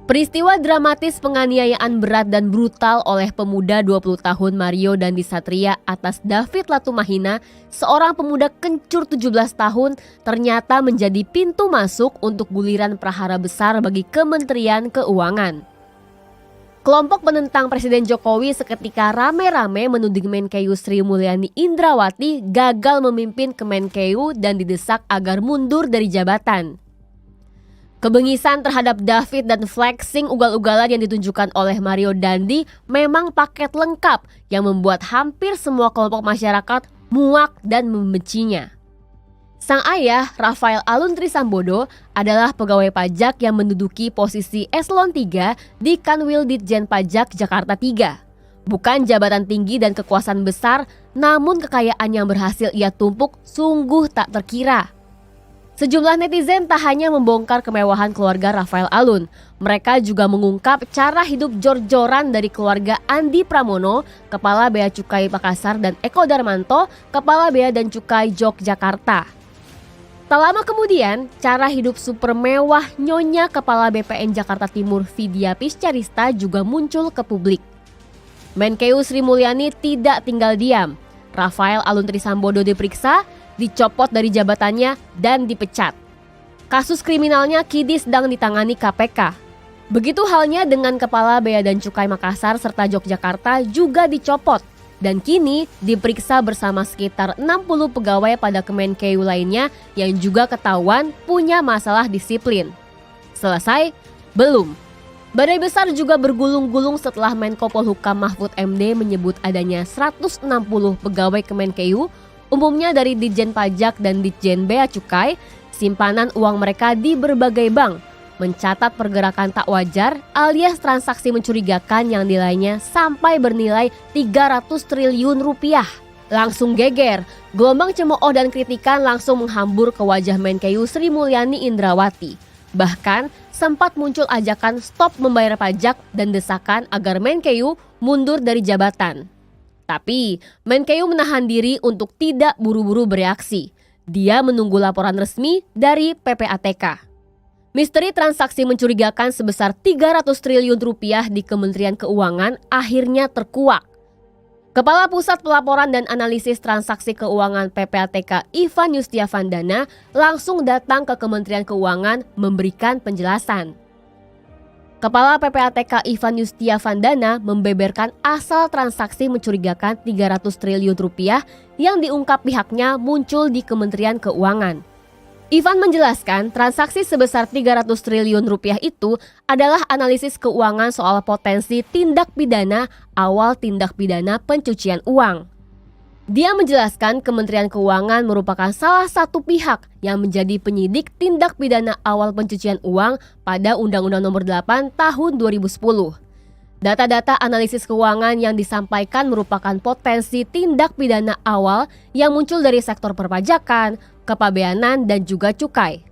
Peristiwa dramatis penganiayaan berat dan brutal oleh pemuda 20 tahun Mario Dandi Satria atas David Latumahina, seorang pemuda kencur 17 tahun, ternyata menjadi pintu masuk untuk guliran prahara besar bagi Kementerian Keuangan. Kelompok penentang Presiden Jokowi seketika rame-rame menuding Menkeu Sri Mulyani Indrawati gagal memimpin Kemenkeu dan didesak agar mundur dari jabatan. Kebengisan terhadap David dan flexing ugal-ugalan yang ditunjukkan oleh Mario Dandi memang paket lengkap yang membuat hampir semua kelompok masyarakat muak dan membencinya. Sang ayah, Rafael Alun Trisambodo, adalah pegawai pajak yang menduduki posisi eselon 3 di Kanwil Ditjen Pajak Jakarta 3. Bukan jabatan tinggi dan kekuasaan besar, namun kekayaan yang berhasil ia tumpuk sungguh tak terkira. Sejumlah netizen tak hanya membongkar kemewahan keluarga Rafael Alun, mereka juga mengungkap cara hidup jor-joran dari keluarga Andi Pramono, Kepala Bea Cukai Makassar, dan Eko Darmanto, Kepala Bea dan Cukai Yogyakarta. Tak lama kemudian, cara hidup super mewah Nyonya Kepala BPN Jakarta Timur Vidya Piscarista juga muncul ke publik. Menkeu Sri Mulyani tidak tinggal diam. Rafael Alun Trisambodo diperiksa, dicopot dari jabatannya, dan dipecat. Kasus kriminalnya kini sedang ditangani KPK. Begitu halnya dengan Kepala Bea dan Cukai Makassar serta Yogyakarta juga dicopot dan kini diperiksa bersama sekitar 60 pegawai pada Kemenkeu lainnya yang juga ketahuan punya masalah disiplin. Selesai? Belum. Badai besar juga bergulung-gulung setelah Menko Polhukam Mahfud MD menyebut adanya 160 pegawai Kemenkeu, umumnya dari Ditjen Pajak dan Ditjen Bea Cukai, simpanan uang mereka di berbagai bank, mencatat pergerakan tak wajar alias transaksi mencurigakan yang nilainya sampai bernilai 300 triliun rupiah. Langsung geger, gelombang cemooh dan kritikan langsung menghambur ke wajah Menkeu Sri Mulyani Indrawati. Bahkan sempat muncul ajakan stop membayar pajak dan desakan agar Menkeu mundur dari jabatan. Tapi Menkeu menahan diri untuk tidak buru-buru bereaksi. Dia menunggu laporan resmi dari PPATK. Misteri transaksi mencurigakan sebesar 300 triliun rupiah di Kementerian Keuangan akhirnya terkuak. Kepala Pusat Pelaporan dan Analisis Transaksi Keuangan PPATK Ivan Yustiavandana langsung datang ke Kementerian Keuangan memberikan penjelasan. Kepala PPATK Ivan Yustiavandana membeberkan asal transaksi mencurigakan 300 triliun rupiah yang diungkap pihaknya muncul di Kementerian Keuangan. Ivan menjelaskan transaksi sebesar 300 triliun rupiah itu adalah analisis keuangan soal potensi tindak pidana awal tindak pidana pencucian uang. Dia menjelaskan Kementerian Keuangan merupakan salah satu pihak yang menjadi penyidik tindak pidana awal pencucian uang pada Undang-Undang Nomor 8 Tahun 2010. Data-data analisis keuangan yang disampaikan merupakan potensi tindak pidana awal yang muncul dari sektor perpajakan, kepabeanan, dan juga cukai.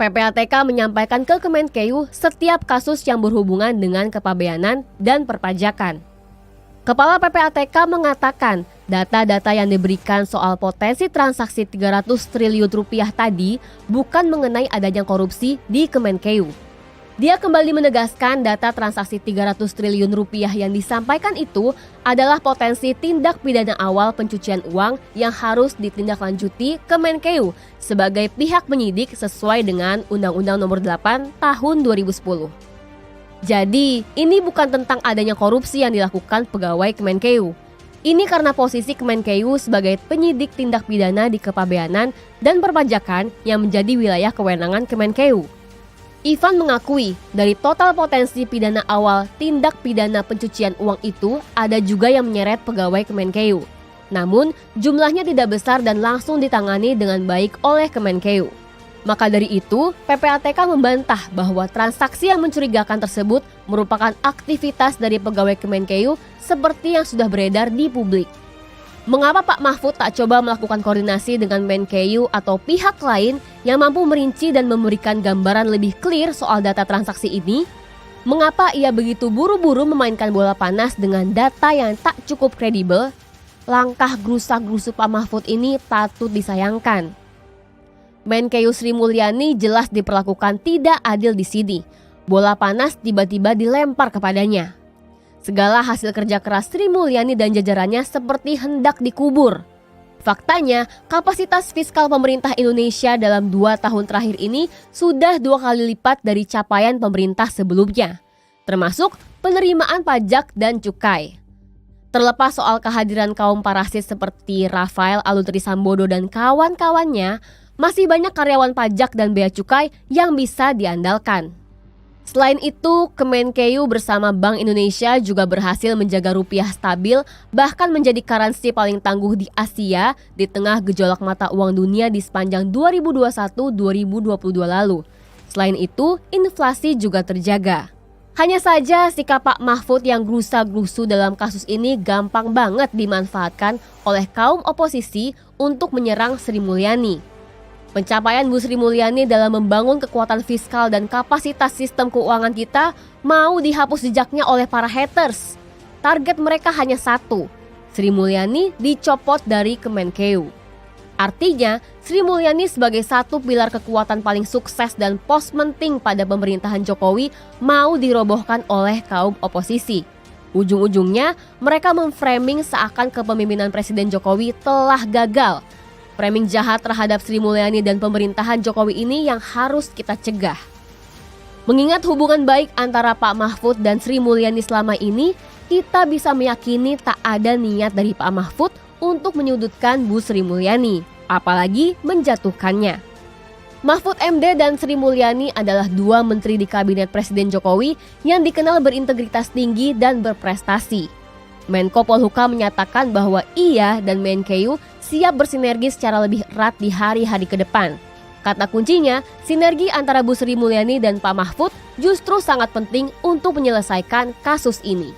PPATK menyampaikan ke Kemenkeu setiap kasus yang berhubungan dengan kepabeanan dan perpajakan. Kepala PPATK mengatakan data-data yang diberikan soal potensi transaksi 300 triliun rupiah tadi bukan mengenai adanya korupsi di Kemenkeu. Dia kembali menegaskan data transaksi 300 triliun rupiah yang disampaikan itu adalah potensi tindak pidana awal pencucian uang yang harus ditindaklanjuti Kemenkeu sebagai pihak penyidik sesuai dengan Undang-Undang Nomor 8 Tahun 2010. Jadi, ini bukan tentang adanya korupsi yang dilakukan pegawai Kemenkeu. Ini karena posisi Kemenkeu sebagai penyidik tindak pidana di kepabeanan dan perpajakan yang menjadi wilayah kewenangan Kemenkeu. Ivan mengakui dari total potensi pidana awal tindak pidana pencucian uang itu ada juga yang menyeret pegawai Kemenkeu. Namun jumlahnya tidak besar dan langsung ditangani dengan baik oleh Kemenkeu. Maka dari itu PPATK membantah bahwa transaksi yang mencurigakan tersebut merupakan aktivitas dari pegawai Kemenkeu seperti yang sudah beredar di publik. Mengapa Pak Mahfud tak coba melakukan koordinasi dengan Menkeu atau pihak lain yang mampu merinci dan memberikan gambaran lebih clear soal data transaksi ini? Mengapa ia begitu buru-buru memainkan bola panas dengan data yang tak cukup kredibel? Langkah gerusak-gerusuk Pak Mahfud ini patut disayangkan. Menkeu Sri Mulyani jelas diperlakukan tidak adil di sini. Bola panas tiba-tiba dilempar kepadanya. Segala hasil kerja keras Sri Mulyani dan jajarannya seperti hendak dikubur. Faktanya, kapasitas fiskal pemerintah Indonesia dalam 2 tahun terakhir ini sudah 2 kali lipat dari capaian pemerintah sebelumnya, termasuk penerimaan pajak dan cukai. Terlepas soal kehadiran kaum parasit seperti Rafael Aluntri Sambodo dan kawan-kawannya, masih banyak karyawan pajak dan bea cukai yang bisa diandalkan. Selain itu, Kemenkeu bersama Bank Indonesia juga berhasil menjaga rupiah stabil, bahkan menjadi currency paling tangguh di Asia di tengah gejolak mata uang dunia di sepanjang 2021-2022 lalu. Selain itu, inflasi juga terjaga. Hanya saja sikap Pak Mahfud yang gerusa-gerusu dalam kasus ini gampang banget dimanfaatkan oleh kaum oposisi untuk menyerang Sri Mulyani. Pencapaian Bu Sri Mulyani dalam membangun kekuatan fiskal dan kapasitas sistem keuangan kita mau dihapus jejaknya oleh para haters. Target mereka hanya satu, Sri Mulyani dicopot dari Kemenkeu. Artinya, Sri Mulyani sebagai satu pilar kekuatan paling sukses dan pos penting pada pemerintahan Jokowi mau dirobohkan oleh kaum oposisi. Ujung-ujungnya, mereka memframing seakan kepemimpinan Presiden Jokowi telah gagal. Framing jahat terhadap Sri Mulyani dan pemerintahan Jokowi ini yang harus kita cegah. Mengingat hubungan baik antara Pak Mahfud dan Sri Mulyani selama ini, kita bisa meyakini tak ada niat dari Pak Mahfud untuk menyudutkan Bu Sri Mulyani, apalagi menjatuhkannya. Mahfud MD dan Sri Mulyani adalah 2 menteri di kabinet Presiden Jokowi yang dikenal berintegritas tinggi dan berprestasi. Menko Polhukam menyatakan bahwa ia dan Menkeu siap bersinergi secara lebih erat di hari-hari ke depan. Kata kuncinya, sinergi antara Bu Sri Mulyani dan Pak Mahfud justru sangat penting untuk menyelesaikan kasus ini.